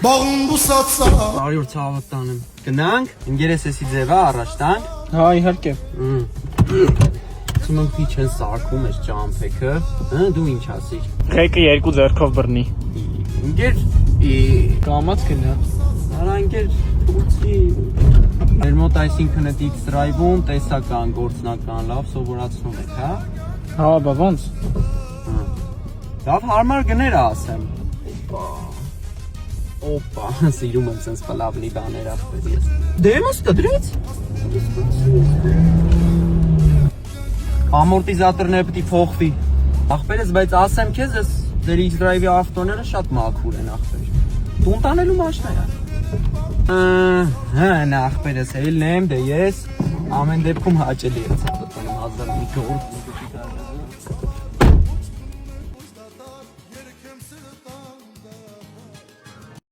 Բաղում բուսացա Բարի օր ցավոտ տանեմ Գնանք, ինգերես էսի ձևա առաջ տանք Հա իհարկե Սումն քիչ են սարքում ես ճամփեքը Դու ինչ ասիր Ղեկը երկու ձեռքով բռնի Ինգեր Կամած գնա Արա ինգեր թույցի Մեր մոտ այսինքն այդ X-Drive-ում տեսական, գործնական լավ սովորացնում եք, հա Հա, բա ոնց Լավ հարմար գներ ասեմ Օպա, սիրում եմ սենց պլավլի բաներ ախպեր ես Դեմս կդրեց Ամորտիզատորները պտի փոխվի Ախպերս, բայց ասեմ քեզ ես դեր X-Drive-ի ավտոները շատ մաքուր են ախպեր Տուն տանելու մաշն է Հա, ախպերս, էլն եմ, դե ես ամեն դեպքում հաճելի եմ ծապտանում 1000 մի գորդ